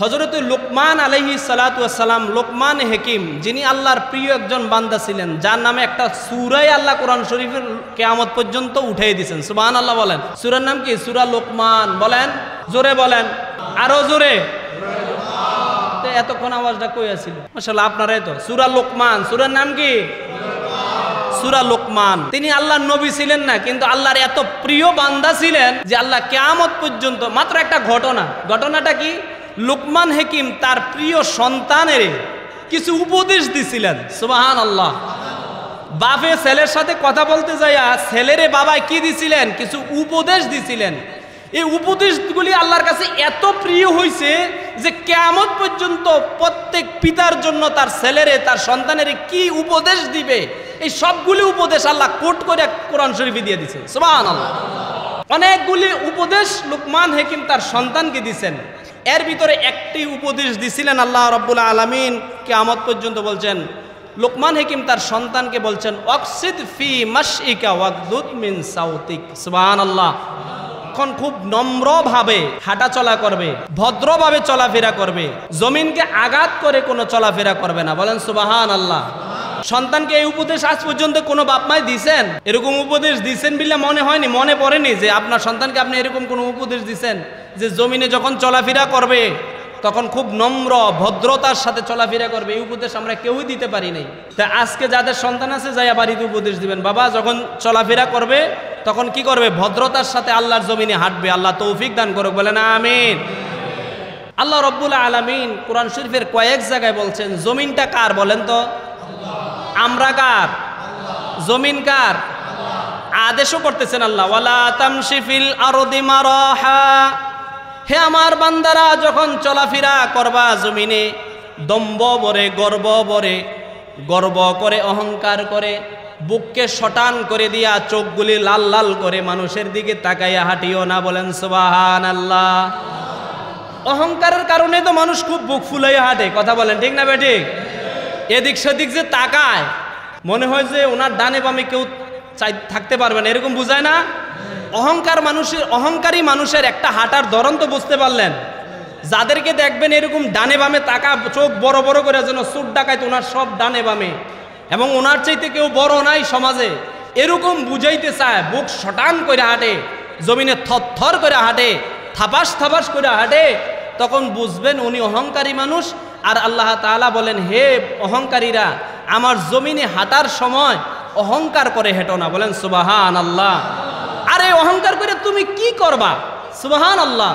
হযরত লুকমান আলাইহিস সালাতু ওয়াস সালাম, লোকমান হাকিম, যিনি আল্লাহর প্রিয় একজন বান্দা ছিলেন, যার নামে একটা সূরাই আল্লাহ কোরআন শরীফের কিয়ামত পর্যন্ত উঠিয়ে দিয়েছেন। সুবহানাল্লাহ বলেন। সূরার নাম কি? সূরা লোকমান। বলেন, জোরে বলেন, আরো জোরে। এতক্ষণ আওয়াজটা কই আছিল? মাশাআল্লাহ, আপনারাই তো। সূরা লোকমান, সূরার নাম কি? সূরা লোকমান। তিনি আল্লাহর নবী ছিলেন না, কিন্তু আল্লাহর এত প্রিয় বান্দা ছিলেন যে আল্লাহ কিয়ামত পর্যন্ত, মাত্র একটা ঘটনাটা কি? লুকমান হাকিম তার প্রিয় সন্তানের কিছু উপদেশ দিছিলেন। সুবহানাল্লাহ। বাপে ছেলের সাথে কথা বলতে যাইয়া ছেলেরে বাবা কি দিছিলেন? কিছু উপদেশ দিছিলেন। এই উপদেশগুলি আল্লাহর কাছে এত প্রিয় হয়েছে যে কিয়ামত পর্যন্ত প্রত্যেক পিতার জন্য তার ছেলেরে, তার সন্তানের কি উপদেশ দিবে, এই সবগুলি উপদেশ আল্লাহ কোট করে কোরআন শরীফে দিয়ে দিয়েছেন। সুবহানাল্লাহ। অনেকগুলি উপদেশ লুকমান হাকিম তার সন্তানকে দিয়েছেন। এর ভিতরে একটি উপদেশ দিছিলেন আল্লাহ রাব্বুল আলামিন কিয়ামত পর্যন্ত বলছেন, লুকমান হাকিম তার সন্তানকে বলছেন, ওয়াকসিদ ফি মাশইকা ওয়াগদুদ মিন সাউতিক। সুবহানাল্লাহ। এখন খুব নম্রভাবে হাঁটাচলা করবে, ভদ্রভাবে চলাফেরা করবে, জমিনকে আঘাত করে কোনো চলাফেরা করবে না। বলেন সুবহানাল্লাহ। সন্তানকে এই উপদেশ আজ পর্যন্ত কোনো বাপ মাই দিছেন? এরকম উপদেশ দিছেন বলে মনে হয়নি, মনে পড়েনি যে আপনার সন্তানকে আপনি এরকম কোনো উপদেশ দিছেন যে জমিনে যখন চলাফেরা করবে তখন খুব নম্র ভদ্রতার সাথে চলাফেরা করবে? এই উপদেশ আমরা কেউই দিতে পারি নাই। তা আজকে যাদের সন্তান আছে যাইয়া বাড়িতে উপদেশ দিবেন, বাবা যখন চলাফেরা করবে তখন কি করবে? ভদ্রতার সাথে আল্লাহর জমিনে হাঁটবে। আল্লাহ তৌফিক দান করুক, বলেন আমিন। আল্লাহ রাব্বুল আলামিন কোরআন শরীফের কয়েক জায়গায় বলছেন, জমিনটা কার? বলেন তো। আমরা কার? জমিন কার? আদেশও করতেছেন আল্লাহ, ওয়ালা তামশি ফিল আরদি মারাহা। হে আমার বান্দারা, যখন চলাফেরা করবা জমিনে দম্ভ ভরে, গর্ব করে, অহংকার করে, বুককে শটান করে দিয়া চোখগুলি লাল লাল করে মানুষের দিকে তাকাইয়া হাঁটিও না। বলেন সুবহানাল্লাহ। অহংকারের কারণে তো মানুষ খুব বুক ফুলাইয়া হাঁটে। কথা বলেন, ঠিক না বেঠিক? এদিক সেদিক যে তাকায়, মনে হয় যে ওনার ডানে বামে কেউ থাকতে পারবে না, এরকম বুঝায় না? অহংকারী মানুষের একটা হাঁটার ধরন তো বুঝতে পারলেন। যাদেরকে দেখবেন এরকম ডানে বামে তাকা, চোখ বড় বড় করে, যেন চোর ডাকাইত ওনার সব ডানে বামে, এবং ওনার চাইতে কেউ বড় নাই সমাজে, এরকম বুঝাইতে চায়, বুক শটান করে হাঁটে, জমিনে থরথর করে হাঁটে, থাপাস থাপাস করে হাঁটে, তখন বুঝবেন উনি অহংকারী মানুষ। আর আল্লাহ তাআলা বলেন, হে অহংকারীরা, আমার জমিনে হাঁটার সময় অহংকার করে হেঁটো না। বলেন সুবহানাল্লাহ। আরে অহংকার করে তুমি কি করবা? সুবহানাল্লাহ।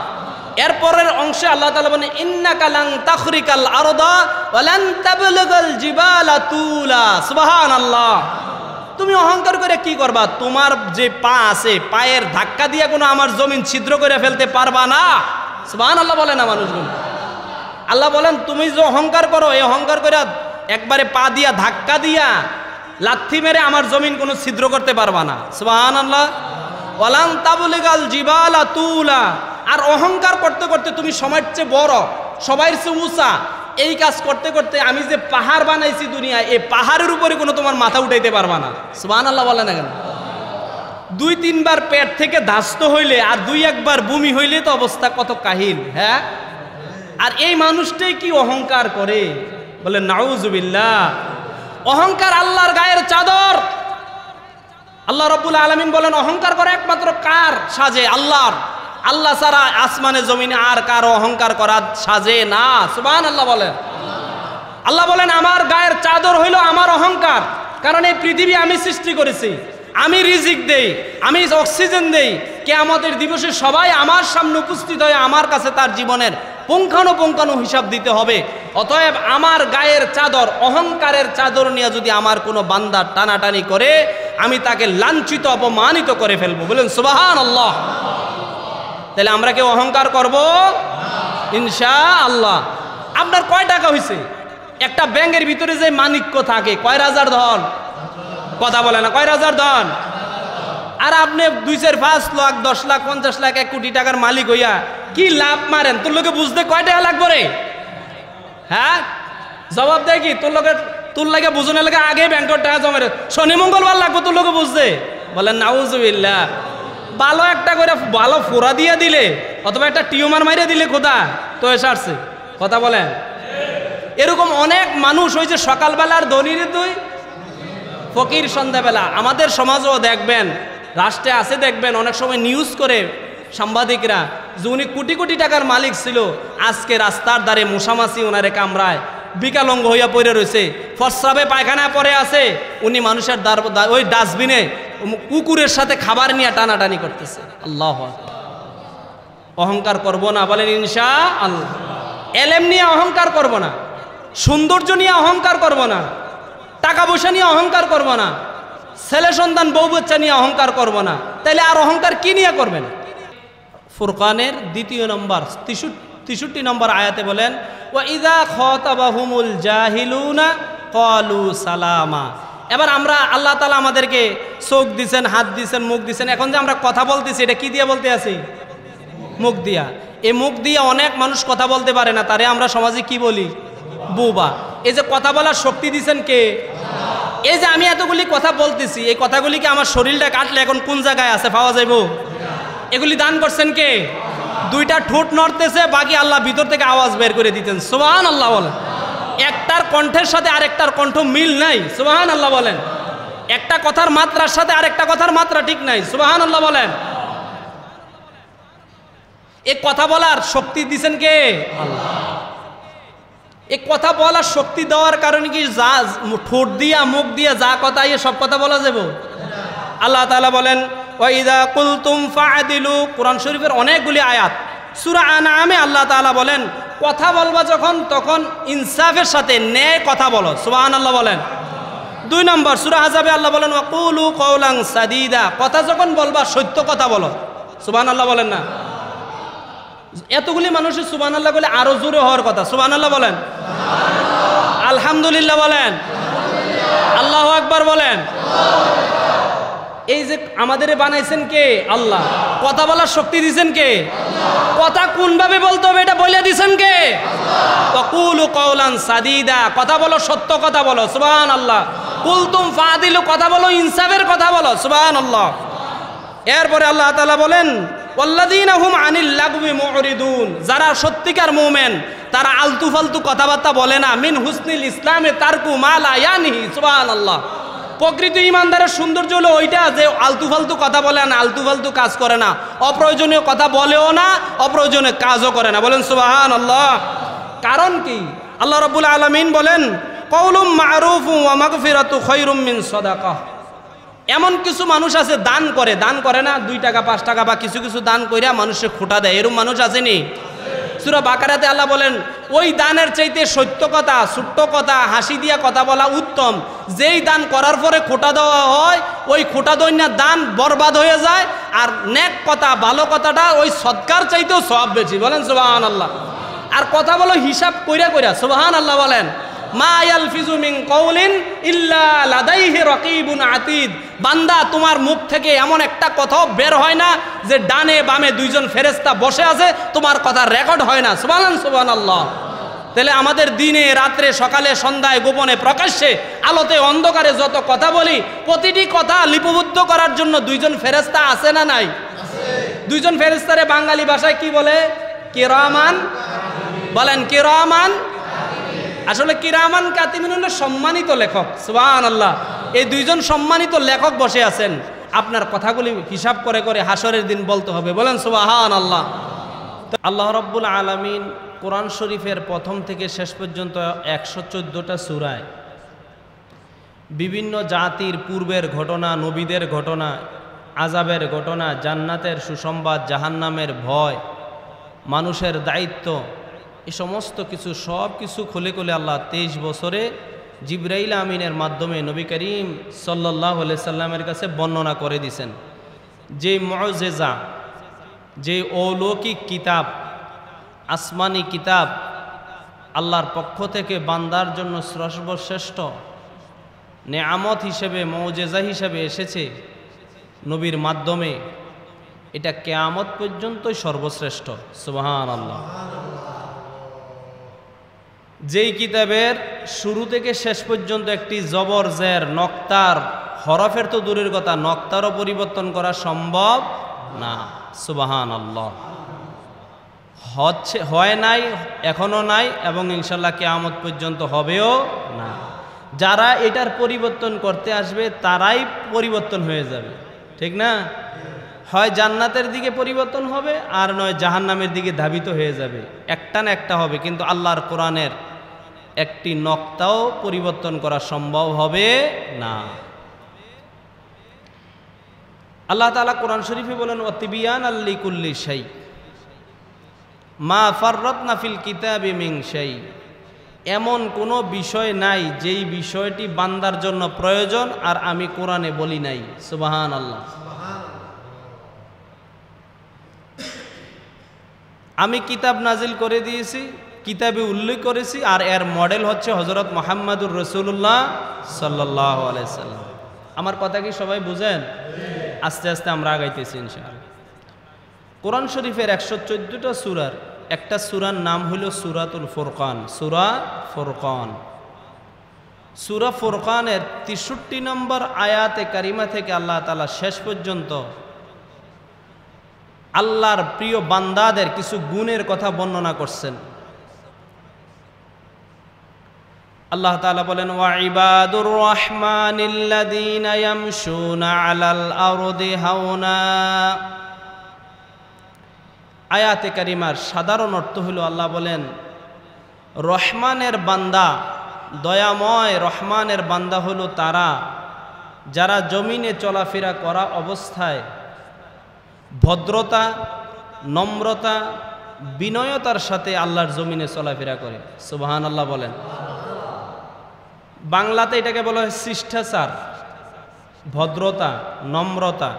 এরপরের অংশে আল্লাহ তাআলা বলেন, ইন্নাকা লান তাখরিকাল আরদা ওয়া লান তাবলুগাল জিবালা তুলা। সুবহানাল্লাহ। তুমি অহংকার করে কি করবা? তোমার যে পা আছে, পায়ের ধাক্কা দিয়ে কোনো আমার জমিন ছিদ্র করে ফেলতে পারবা না। সুবহানাল্লাহ বলে না মানুষগুলো? আল্লাহ বলেন, তুমি যে অহংকার করো, এই অহংকার করে একবারে পা দিয়া ধাক্কা দিয়া লাথি মেরে আমার জমিন কোনো ছিদ্র করতে পারবা না। সুবহানাল্লাহ। ওয়ালান তাবলিগাল জিবালা তুলা। আর অহংকার করতে করতে তুমি সবার চেয়ে বড়, সবার চেয়ে উঁচা, এই কাজ করতে করতে আমি যে পাহাড় বানাইছি দুনিয়ায়, এই পাহাড়ের উপরে কোনো তোমার মাথা উঠাইতে পারবা না। সুবহানাল্লাহ বলে না কেন? 2-3 বার পেট থেকে ধাস্ত হইলে আর 2-1 বার বমি হইলে তো অবস্থা কত কাহিল। হ্যাঁ, আর এই মানুষটাই কি অহংকার করে? বলে নাউজুবিল্লাহ। অহংকার আল্লাহর গায়ের চাদর। আল্লাহ রাব্বুল আলামিন বলেন, অহংকার করে একমাত্র কার সাজে? আল্লাহর। আল্লাহ ছাড়া আসমানে জমিনে আর কারো অহংকার করা সাজে না। সুবহানাল্লাহ বলেন। আল্লাহ বলেন, আমার গায়ের চাদর হইল আমার অহংকার। কারণ এই পৃথিবী আমি সৃষ্টি করেছি, আমি রিজিক দেই, আমি অক্সিজেন দেই। কিয়ামতের দিবসে সবাই আমার সামনে উপস্থিত হয়ে আমার কাছে তার জীবনের পুঙ্খানুপুঙ্খানু হিসাব দিতে হবে। অতএব আমার গায়ের চাদর, অহংকারের চাদর নিয়ে যদি আমার কোনো বান্দা টানাটানি করে, আমি তাকে লাঞ্ছিত, অপমানিত করে ফেলবো। বলেন সুবহানাল্লাহ। তাহলে আমরা কেউ অহংকার করব ইনশাআল্লাহ। আপনার কয় টাকা হয়েছে? একটা ব্যাংকের ভিতরে যে মানিক্য থাকে, কয় রাজার ধন? কথা বলে না, কয় রাজার ধন? আর আপনি 2-4-5 লাখ, 10 লাখ, 50 লাখ, 1 কোটি টাকার মালিক হইয়া কি লাভ মারেন? তোর লোকে বুঝতে কয় টাকা লাগবে রে? হ্যাঁ, জবাব দেয় কি? তোর লাগে বুঝনের লাগে আগে ব্যাংকের টাকা জমা, শনি মঙ্গলবার লাগবে তোর লোকে বুঝতে। বলেন নাউজুবিল্লাহ। ভালো একটা করে ভালো ফোড়া দিয়ে দিলে, অথবা একটা টিউমার মারিয়ে দিলে খোদা তো এসে আসছে। কথা বলেন। এরকম অনেক মানুষ, ওই যে সকালবেলার ধনীর তুই ফকির সন্ধ্যাবেলা। আমাদের সমাজও দেখবেন, রাষ্ট্রে আছে দেখবেন, অনেক সময় নিউজ করে সাংবাদিকরা যে উনি কোটি কোটি টাকার মালিক ছিল, আজকে রাস্তার ধারে মশামাছি ওনারে কামড়ায়, বিকালঙ্গ হইয়া পড়ে রয়েছে, প্রস্রাবে পায়খানায় পড়ে আছে, উনি মানুষের ওই ডাস্টবিনে কুকুরের সাথে খাবার নিয়ে টানাটানি করতেছে। আল্লাহ অহংকার করব না, বলেন ইনশাআল্লাহ। এলেম নিয়ে অহংকার করব না, সৌন্দর্য নিয়ে অহংকার করব না, টাকা পয়সা নিয়ে অহংকার করব না, ছেলে সন্তান বউ বাচ্চা নিয়ে অহংকার করব না। তাইলে আর অহংকার কি নিয়ে করবেন? ফুরকানের 2 নম্বর 63 নম্বর আয়াতে বলেন, ওয়া ইযা খাতাবাহুমুল জাহিলুনা ক্বালু সালামা। এবার আমরা, আল্লাহ তাআলা আমাদেরকে চোখ দিছেন, হাত দিছেন, মুখ দিছেন, এখন যে আমরা কথা বলতেছি এটা কি দিয়ে বলতে আছি? মুখ দিয়া। এই মুখ দিয়ে অনেক মানুষ কথা বলতে পারে না, তারে আমরা সমাজে কি বলি? বোবা। এই যে কথা বলার শক্তি দিছেন কে? এই যে আমি এতগুলি কথা বলতেছি, এই কথাগুলিকে আমার শরীরটা কাটলে এখন কোন জায়গায় আছে পাওয়া যাইব? এগুলি দান করছেন কে? 2টা ঠোঁট নড়তেছে, বাকি আল্লাহ ভিতর থেকে আওয়াজ বের করে দিতেন। সুবহানাল্লাহ বলেন। একটার কণ্ঠের সাথে আরেকটার কণ্ঠ মিল নাই। সুবহানাল্লাহ বলেন। একটা কথার মাত্রার সাথে আরেকটা কথার মাত্রা ঠিক নাই। সুবহানাল্লাহ বলেন। এই কথা বলার শক্তি দিছেন কে? আল্লাহ। এই কথা বলার শক্তি দেওয়ার কারণে কি যা ঠোঁট দিয়া মুখ দিয়া যা কথা সব কথা বলা যাবে? আল্লাহ তাআলা বলেন, ওয়া ইযা কুলতুম ফাআদিলু। কোরআন শরীফের অনেকগুলি আয়াত। সূরা আনআমে আল্লাহ তাআলা বলেন, কথা বলবা যখন তখন ইনসাফের সাথে ন্যায় কথা বলো। সুবহানাল্লাহ বলেন। 2 নম্বর সূরা আহজাবে আল্লাহ বলেন, ওয়া কুলু কওলান সাদীদা। কথা যখন বলবা সত্য কথা বলো। সুবহানাল্লাহ বলেন না? এতগুলি মানুষের সুবহানাল্লাহ বলে আরো জোরে হওয়ার কথা। সুবহানাল্লাহ বলেন। আলহামদুলিল্লাহ বলেন। আল্লাহু আকবার বলেন। এই যে আমাদের বানাইছেন কে? আল্লাহ। কথা বলার শক্তি দিয়েছেন কে? কথা কোন ভাবে বলতে হবে এটা বলে দিয়েছেন কে? কুলু কওলান সাদীদা। কথা বলো, সত্য কথা বলো। সুবহানাল্লাহ। কুলতুম ফাদিলু। কথা বলো, ইনসাফের কথা বলো। সুবহানাল্লাহ। এরপরে আল্লাহ তাআলা বলেন, ওয়াল্লাযীনা হুম আনিল লাগবি মুরিদুন। যারা সত্যিকার মুমিন তারা আলতু ফালতু কথাবার্তা বলে না। মিন হুসনিল ইসলামে তারকু মা লা ইয়ানিহি। সুবহানাল্লাহ। প্রকৃত ইমানদারের সৌন্দর্য হলো ওইটা যে আলতু ফালতু কথা বলে না, আলতু ফালতু কাজ করে না, অপ্রয়োজনীয় কথা বলেও না, অপ্রয়োজনীয় কাজও করে না। বলেন সুবহানাল্লাহ। কারণ কি? আল্লাহ রাব্বুল আলামিন বলেন, কওলুম মা'রুফু ওয়া মাগফিরাতু খায়রুম মিন সাদাকাহ। এমন কিছু মানুষ আছে দান করে না, 2 টাকা 5 টাকা বা কিছু কিছু দান কইরা মানুষের খোটা দেয়। এরকম মানুষ আসেনি? সূরা বাকারাতে আল্লাহ বলেন, ওই দানের চাইতে সত্য কথা, ছোট্ট কথা, হাসি দিয়া কথা বলা উত্তম। যেই দান করার পরে খোটা দেওয়া হয়, ওই খোটা দইনা দান বরবাদ হয়ে যায়। আর নেক কথা, ভালো কথাটা ওই সদকার চাইতেও সওয়াব বেশি। বলেন সুবহানাল্লাহ। আর কথা বলো হিসাব কইরা। সুবহানাল্লাহ বলেন। মা ইয়ালফিজু মিন কওলিন ইল্লা লাদাইহি রাকিবুন আতীদ। বান্দা, তোমার মুখ থেকে এমন একটা কথাও বের হয় না যে ডানে বামে 2 জন ফেরেশতা বসে আছে, তোমার কথা রেকর্ড হয় না। সুবহানাল্লাহ। তাহলে আমাদের দিনে রাত্রে সকালে সন্ধ্যায় গোপনে প্রকাশ্যে আলোতে অন্ধকারে যত কথা বলি, প্রতিটি কথা লিপিবদ্ধ করার জন্য 2 জন ফেরেশতা আছে না নাই? আছে। 2 জন ফেরেশতারে বাঙালি ভাষায় কি বলে? কিরামান। বলেন কিরামান। আসলে কিরামান কাতিবিন হলো সম্মানিত লেখক। সুবহানাল্লাহ। এই 2 জন সম্মানিত লেখক বসে আছেন, আপনার কথাগুলি হিসাব করে করে হাসরের দিন বলতে হবে। বলেন সুবহানাল্লাহ। আল্লাহ রাব্বুল আলামিন কোরআন শরীফের প্রথম থেকে শেষ পর্যন্ত 114টা সূরায় বিভিন্ন জাতির পূর্বের ঘটনা, নবীদের ঘটনা, আযাবের ঘটনা, জান্নাতের সুসংবাদ, জাহান্নামের ভয়, মানুষের দায়িত্ব, এই সমস্ত কিছু সব কিছু খুলে খুলে আল্লাহ 23 বছরে জিবরাইল আমিনের মাধ্যমে নবী করিম সাল্লাল্লাহু আলাইহি সাল্লামের কাছে বর্ণনা করে দিয়েছেন। যে মুআজিজা, যে অলৌকিক কিতাব, আসমানি কিতাব আল্লাহর পক্ষ থেকে বান্দার জন্য সর্বশ্রেষ্ঠ নেয়ামত হিসেবে, মুআজিজা হিসেবে এসেছে নবীর মাধ্যমে, এটা কিয়ামত পর্যন্তই সর্বশ্রেষ্ঠ। সুবহানাল্লাহ। যেই কিতাবের শুরু থেকে শেষ পর্যন্ত একটি জবর জের নক্তার হরফের তো দূরের কথা, নক্তারও পরিবর্তন করা সম্ভব না। সুবহানাল্লাহ। হয় নাই, এখনো নাই, এবং ইনশাল্লাহ কিয়ামত পর্যন্ত হবেও না। যারা এটার পরিবর্তন করতে আসবে তারাই পরিবর্তন হয়ে যাবে, ঠিক না? হয় জান্নাতের দিকে পরিবর্তন হবে, আর নয় জাহান্নামের দিকে ধাবিত হয়ে যাবে। একটা না একটা হবে, কিন্তু আল্লাহর কোরআনের একটি নক্তাও পরিবর্তন করা সম্ভব হবে না। আল্লাহ তাআলা কোরআন শরীফে বলেন, ওয়াতিবিয়ানাল লিকুল্লি শাই মা ফাররাতনা ফিল কিতাবি মিন শাই। এমন কোনো বিষয় নাই যেই বিষয়টি বান্দার জন্য প্রয়োজন আর আমি কোরআনে বলি নাই। সুবহানাল্লাহ। আমি কিতাব নাজিল করে দিয়েছি, কিতাবে উল্লেখ করেছি, আর এর মডেল হচ্ছে হযরত মুহাম্মদুর রাসূলুল্লাহ সাল্লাল্লাহু আলাইহি সাল্লাম। আমার কথা কি সবাই বুঝেন? আস্তে আস্তে আমরা আগাইতেছি ইনশাআল্লাহ। কোরআন শরীফের 114টা সূরার একটা সূরার নাম হলো সূরাতুল ফুরকান। সূরা ফুরকান। সূরা ফুরকানের 63 নম্বর আয়াতে কারিমা থেকে আল্লাহ তাআলা শেষ পর্যন্ত আল্লাহর প্রিয় বান্দাদের কিছু গুণের কথা বর্ণনা করছেন। আল্লাহ তাআলা বলেন, ওয়া ইবাদুর রহমানিল্লাযীনা ইয়ামশুনা আলাল আরদি হাওনা। আয়াতে কারিমার সাধারণ অর্থ হলো, আল্লাহ বলেন রহমানের বান্দা, দয়াময় রহমানের বান্দা হলো তারা যারা জমিনে চলাফেরা করা অবস্থায় ভদ্রতা, নম্রতা, বিনয়তার সাথে আল্লাহর জমিনে চলাফেরা করে। সুবহানাল্লাহ বলেন। বাংলাতে এটাকে বলা হয় শিষ্টাচার, ভদ্রতা, নম্রতা,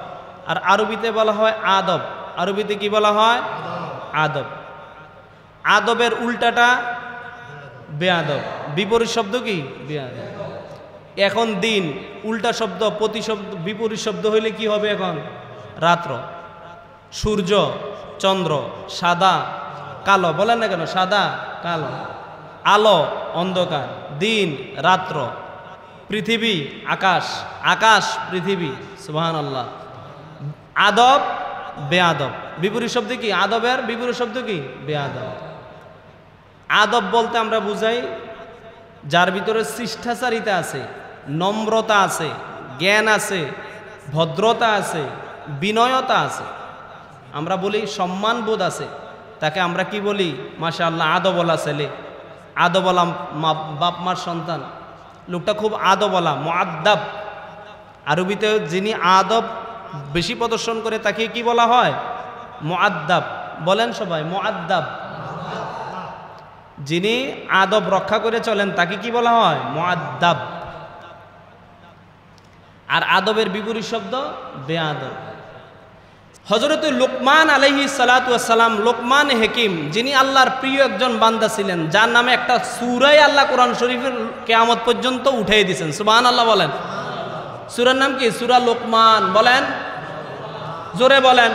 আর আরবিতে বলা হয় আদব। আরবিতে কি বলা হয়? আদব। আদবের উল্টাটা বেয়াদব। বিপরীত শব্দ কি? বেয়াদব। এখন দিন, উল্টা শব্দ, প্রতিশব্দ, বিপরীত শব্দ হইলে কি হবে? এখন রাত্র। সূর্য, চন্দ্র, সাদা কালো, বলেন না কেন? সাদা কালো। আলো, অন্ধকার। দিন, রাত্র। পৃথিবী, আকাশ, আকাশ, পৃথিবী। সুবহানাল্লাহ। আদব, বেয়াদব। বিপরীত শব্দ কি? আদবের বিপরীত শব্দ কি? বেয়াদব। আদব বলতে আমরা বুঝাই যার ভিতরে শিষ্টাচারিতা আছে, নম্রতা আছে, জ্ঞান আছে, ভদ্রতা আছে, বিনয়তা আছে। আমরা বলি সম্মানবোধ আছে, তাকে আমরা কি বলি? মাশাআল্লাহ, আদবওয়ালা ছেলে, আদবওয়ালা বাপ মার সন্তান, লোকটা খুব আদবওয়ালা, মুআদ্দাব। আরবিতে যিনি আদব বেশি প্রদর্শন করে তাকে কি বলা হয়? মুআদ্দাব। বলেন সবাই, মুআদ্দাব। যিনি আদব রক্ষা করে চলেন তাকে কি বলা হয়? মুআদ্দাব। আর আদবের বিপরীত শব্দ বেয়াদব। হযরত লোকমান আলাইহিস সালাতু ওয়াস সালাম, লোকমান হাকিম, যিনি আল্লাহর প্রিয় একজন বান্দা ছিলেন, যার নামে একটা সূরাই আল্লাহ কোরআন শরীফের কিয়ামত পর্যন্ত উঠিয়ে দিয়েছেন। সুবহানাল্লাহ বলেন। সূরার নাম কি? সূরা লোকমান। বলেন, জোরে বলেন,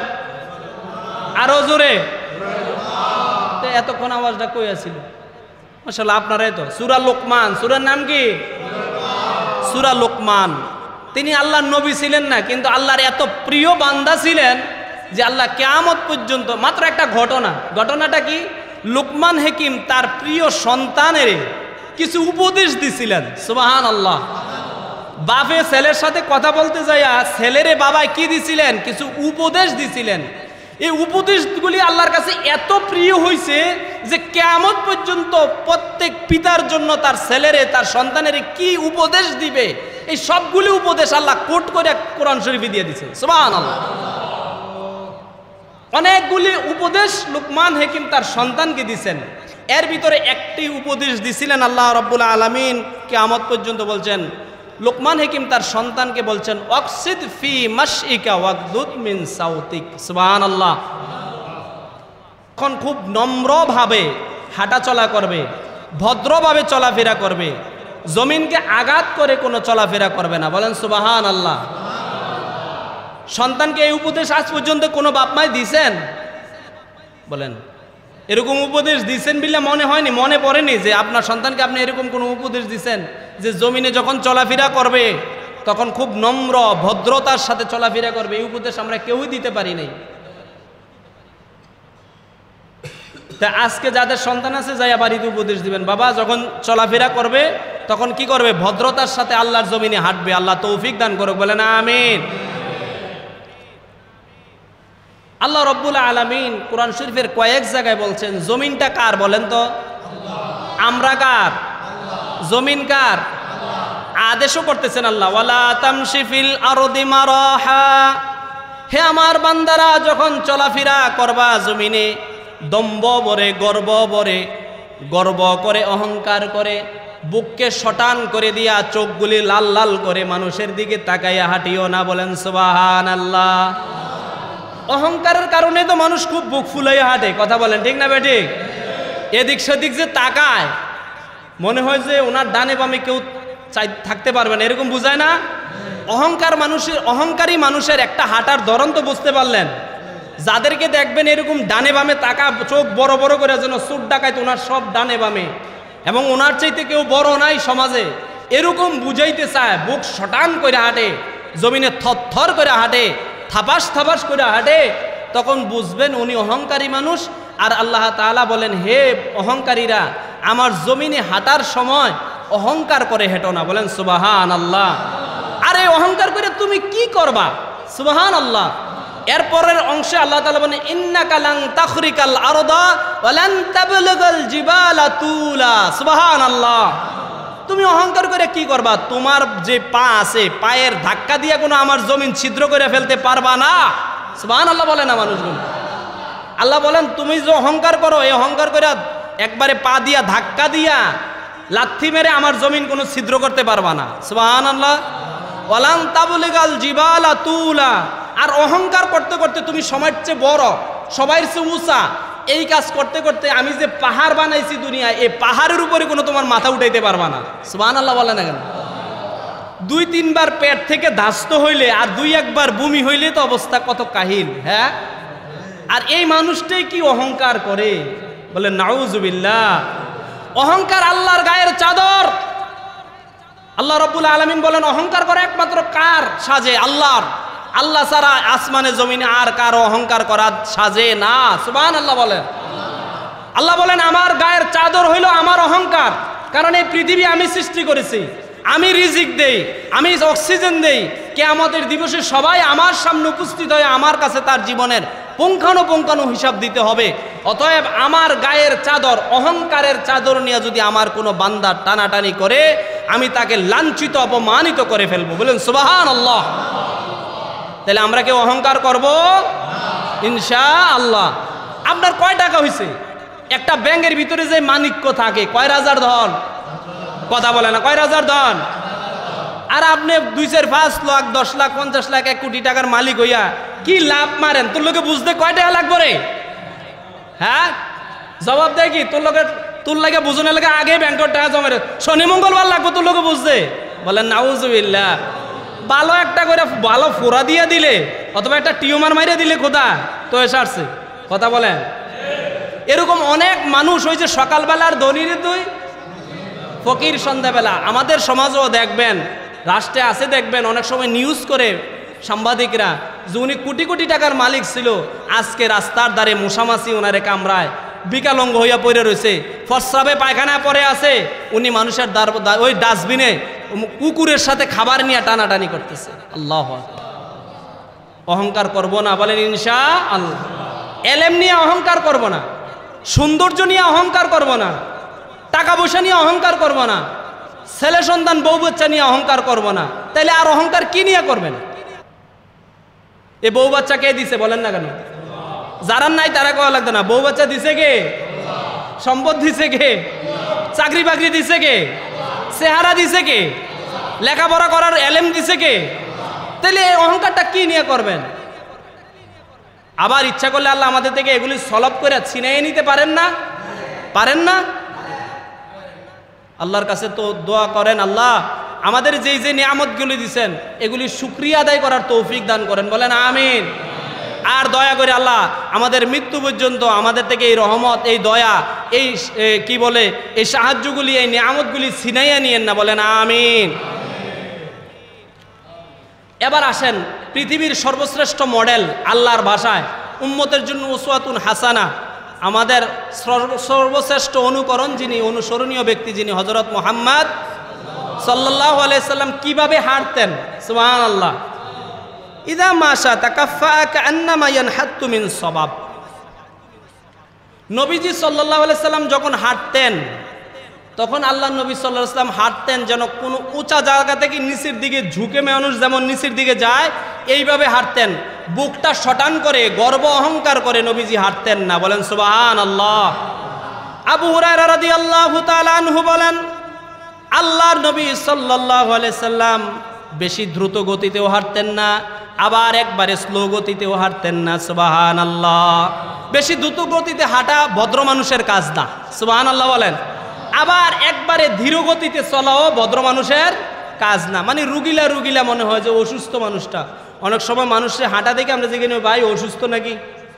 আরো জোরে। এতক্ষণ আওয়াজটা কই আছিল? মাশাআল্লাহ, আপনারাই তো। সূরা লোকমান। সূরার নাম কি? সূরা লোকমান। তিনি আল্লাহর নবী ছিলেন না, কিন্তু আল্লাহর এত প্রিয় বান্দা ছিলেন যে আল্লাহ কিয়ামত পর্যন্ত, মাত্র একটা ঘটনাটা কি? লোকমান হাকিম তার প্রিয় সন্তানের কিছু উপদেশ দিছিলেন। সুবহানাল্লাহ। বাপে ছেলের সাথে কথা বলতে যাইয়া ছেলেরে বাবায় কি দিছিলেন? কিছু উপদেশ দিছিলেন। এই উপদেশগুলি আল্লাহর কাছে এত প্রিয় হয়েছে যে কিয়ামত পর্যন্ত প্রত্যেক পিতার জন্য তার ছেলেরে, তার সন্তানের কি উপদেশ দিবে, এই সবগুলি উপদেশ আল্লাহ কোট করে কোরআন শরীফে দিয়ে দিয়েছেন। সুবহানাল্লাহ। অনেকগুলি উপদেশ লোকমান হাকিম তার সন্তানকে দিয়েছেন। এর ভিতরে একটি উপদেশ দিছিলেন আল্লাহ রাব্বুল আলামিন কিয়ামত পর্যন্ত বলছেন, লোকমান হাকিম তার সন্তানকে বলছেন, ওয়াকসিদ ফি মাশইকা ওয়াগদুদ মিন সাউতিক। সুবহানাল্লাহ। এখন খুব নম্রভাবে হাঁটাচলা করবে, ভদ্রভাবে চলাফেরা করবে, জমিনকে আঘাত করে কোনো চলাফেরা করবে না। বলেন সুবহানাল্লাহ। সন্তানকে এই উপদেশ আজ পর্যন্ত কোনো বাপ মাই দিয়েছেন? বলেন, এরকম উপদেশ দিয়েছেন বলে মনে হয়নি, মনে পড়েনি যে আপনার সন্তানকে আপনি এরকম কোনো উপদেশ দিয়েছেন যে জমিনে যখন চলাফেরা করবে তখন খুব নম্র ভদ্রতার সাথে চলাফেরা করবে? এই উপদেশ আমরা কেউই দিতে পারি নাই। তা আজকে যাদের সন্তান আছে যাইয়া বাড়িতে উপদেশ দিবেন, বাবা যখন চলাফেরা করবে তখন কি করবে, ভদ্রতার সাথে আল্লাহর জমিনে হাঁটবে। আল্লাহ তৌফিক দান করুক, বলেন আমিন। আল্লাহ রব্বুল আলামিন কোরআন শরীফের কয়েক জায়গায় বলছেন জমিনটা কার বলেন তো? আমরা কার? জমিন কার? আদেশও করতেছেন আল্লাহ, ওয়ালা তামশি ফিল আরদি মারাহা, হে আমার বান্দারা যখন চলাফেরা করবা জমিনে দম্ভ ভরে গর্ব করে অহংকার করে বুককে শটান করে দিয়া চোখগুলি লাল লাল করে মানুষের দিকে তাকাইয়া হাঁটিও না, বলেন সুবহানাল্লাহ। অহংকারের কারণে তো মানুষ খুব বুক ফুলাইয়া হাঁটে, কথা বলেন ঠিক না বেঠিক? এদিক সেদিক যে তাকায় মনে হয় যে ওনার ডানে বামে কেউ থাকতে পারবে না, এরকম বুঝায় না? অহংকারী মানুষের একটা হাঁটার ধরন তো বুঝতে পারলেন। যাদেরকে দেখবেন এরকম ডানে বামে তাকা, চোখ বড় বড় করে যেন চোর ডাকাইতে, ওনার সব ডানে বামে, এবং ওনার চাইতে কেউ বড় নাই সমাজে, এরকম বুঝাইতে চায়, বুক শটান করে হাঁটে, জমিনে থরথর করে হাঁটে, থাপাস থাপাস করে হাঁটে, তখন বুঝবেন উনি অহংকারী মানুষ। আর আল্লাহ তাআলা বলেন, হে অহংকারীরা, আমার জমিনে হাঁটার সময় অহংকার করে হেঁটো না, বলেন সুবহানাল্লাহ। আরে অহংকার করে তুমি কি করবা? সুবহানাল্লাহ। এরপরের অংশে আল্লাহ তাআলা বলেন, ইন্নাকা লান তাখরিকাল আরদা ওয়া লান তাবলুগাল জিবালা তুলা। সুবহানাল্লাহ। তুমি অহংকার করে কি করবা? তোমার যে পা আছে, পায়ের ধাক্কা দিয়ে কোনো আমার জমিন ছিদ্র করে ফেলতে পারবা না। সুবহানাল্লাহ বলে না মানুষগুলো। আল্লাহ বলেন, তুমি যে অহংকার করো, এই অহংকার করে একবারে পা দিয়া ধাক্কা দিয়া লাথি মেরে আমার জমিন কোনো ছিদ্র করতে পারবা না। সুবহানাল্লাহ। ওয়া লান তাবলুগাল জিবালা তুলা। আর অহংকার করতে করতে তুমি সবার চেয়ে বড়, সবার চেয়ে উঁচা, এই কাজ করতে করতে আমি যে পাহাড় বানাইছি দুনিয়ায়, এই পাহাড়ের উপরে কোনো তোমার মাথা উঠাইতে পারবা না। সুবহানাল্লাহ বলে না কেন? 2-3 বার পেট থেকে ধাস্ত হইলে আর 2-1 বার বমি হইলে তো অবস্থা কত কাহিল। হ্যাঁ, আর এই মানুষটাই কি অহংকার করে? বলে নাউজুবিল্লাহ। অহংকার আল্লাহর গায়ের চাদর। আল্লাহ রাব্বুল আলামিন বলেন, অহংকার করে একমাত্র কার সাজে? আল্লাহর। আল্লাহ ছাড়া আসমানে জমিনে আর কারো অহংকার করা সাজে না। সুবহানাল্লাহ বলেন। আল্লাহ বলেন, আমার গায়ের চাদর হইল আমার অহংকার, কারণ এই পৃথিবী আমি সৃষ্টি করেছি, আমি রিজিক দেই, আমি অক্সিজেন দেই। কিয়ামতের দিবসে সবাই আমার সামনে উপস্থিত হয়ে আমার কাছে তার জীবনের পুঙ্খানুপুঙ্খানু হিসাব দিতে হবে। অতএব আমার গায়ের চাদর, অহংকারের চাদর নিয়ে যদি আমার কোনো বান্দা টানাটানি করে, আমি তাকে লাঞ্ছিত অপমানিত করে ফেলবো। বলেন সুবহানাল্লাহ। তাহলে আমরা কেউ অহংকার করব ইনশাআল্লাহ। আপনার কয় টাকা হয়েছে? একটা ব্যাংকের ভিতরে যে মানিক্য থাকে, কয় রাজার ধন? কথা বলে না, কয় রাজার ধন? আর আপনি 2-4-5 লাখ 10 লাখ 50 লাখ 1 কোটি টাকার মালিক হইয়া কি লাভ মারেন? তোর লোকে বুঝতে কয় টাকা লাগবে রে? হ্যাঁ, জবাব দেয় কি? তোর লাগে বুঝনে লাগে আগে ব্যাংকের টাকা জমা রে, শনি মঙ্গলবার লাগবে তোর লোকে বুঝতে। বলেন নাউজুবিল্লাহ। ভালো একটা করে ভালো ফোড়া দিয়ে দিলে অথবা একটা টিউমার মারিয়ে দিলে খোদা তো এসে আসছে। কথা বলেন। এরকম অনেক মানুষ হয়েছে, সকালবেলার ধনীর তুই ফকির সন্ধ্যাবেলা। আমাদের সমাজও দেখবেন, রাষ্ট্রে আছে দেখবেন, অনেক সময় নিউজ করে সাংবাদিকরা যে উনি কোটি কোটি টাকার মালিক ছিল, আজকে রাস্তার ধারে মশামাছি ওনারে কামড়ায়, বিকালঙ্গ হইয়া পড়ে রয়েছে, ফসরাবে পায়খানা পরে আছে, উনি মানুষের ওই ডাস্টবিনে কুকুরের সাথে খাবার নিয়ে টানাটানি করতেছে। আল্লাহ। অহংকার করব না, বলেন ইনশাআল্লাহ। এলেম নিয়ে অহংকার করব না, সৌন্দর্য নিয়ে অহংকার করব না, টাকা পয়সা নিয়ে অহংকার করব না, ছেলে সন্তান বউ বাচ্চা নিয়ে অহংকার করব না। তাইলে আর অহংকার কি নিয়ে করবেন? এ বউ বাচ্চা কে দিছে বলেন না কেন? যারা নাই তারা কওয়া লাগতো না। বউ বাচ্চা দিছে কে? সম্পদ দিছে কে? চাকরি বাকরি দিছে কে? চেহারা দিছে কে? লেখাপড়া করার এলেম দিছে কে? তাহলে এই অহংকারটা কি নিয়ে করবেন? আবার ইচ্ছা করলে আল্লাহ আমাদের থেকে এগুলি সলভ করে ছিনিয়ে নিতে পারেন না? পারেন না? আল্লাহর কাছে তো দোয়া করেন, আল্লাহ আমাদের যেই যে নিয়ামতগুলি দিচ্ছেন এগুলি শুকরিয়া আদায় করার তৌফিক দান করেন। বলেন আমিন। আর দয়া করে আল্লাহ আমাদের মৃত্যু পর্যন্ত আমাদের থেকে এই রহমত, এই দয়া, এই কি বলে এই সাহায্যগুলি, এই নিয়ামতগুলি ছিনাইয়া নিয়েন না। বলেন আমিন। এবার আসেন পৃথিবীর সর্বশ্রেষ্ঠ মডেল, আল্লাহর ভাষায় উম্মতের জন্য উসওয়াতুন হাসানা, আমাদের সর্বশ্রেষ্ঠ অনুকরণ যিনি, অনুসরণীয় ব্যক্তি যিনি, হযরত মুহাম্মদ সাল্লাল্লাহু আলাইহি সাল্লাম কিভাবে হাঁটতেন। সুবহানাল্লাহ। ইদা মাশা তাকাফফা কান্নামা ইয়ানহাত্তু মিন সাবাব। নবীজি সাল্লাল্লাহু আলাইহি সাল্লাম যখন হাঁটতেন তখন আল্লাহ নবী সাল্লাল্লাহু আলাইহি সাল্লাম হাঁটতেন যেন কোনো উঁচা জায়গা থেকে নিচের দিকে ঝুঁকে মানুষ যেমন নিচের দিকে যায় এইভাবে হাঁটতেন। বুকটা শটান করে গর্ব অহংকার করে নবীজি হাঁটতেন না। বলেন সুবহানাল্লাহ। আবু হুরায়রা রাদিয়াল্লাহু তাআলা আনহু বলেন, আল্লাহর নবী সাল্লাল্লাহু আলাইহি সাল্লাম বেশি দ্রুত গতিতেও হাঁটতেন না, আবার একবারে স্লো গতিতেও হাঁটতেন না। সুবহানাল্লাহ। বেশি দ্রুত গতিতে হাঁটা ভদ্র মানুষের কাজ না। সুবহানাল্লাহ বলেন। আবার একবারে ধীর গতিতে চলাও ভদ্র মানুষের কাজ না। মানে রুগিলা মনে হয় যে অসুস্থ মানুষটা। অনেক সময় মানুষের হাঁটা দেখে আমরা জিজ্ঞেস করি, ভাই অসুস্থ নাকি?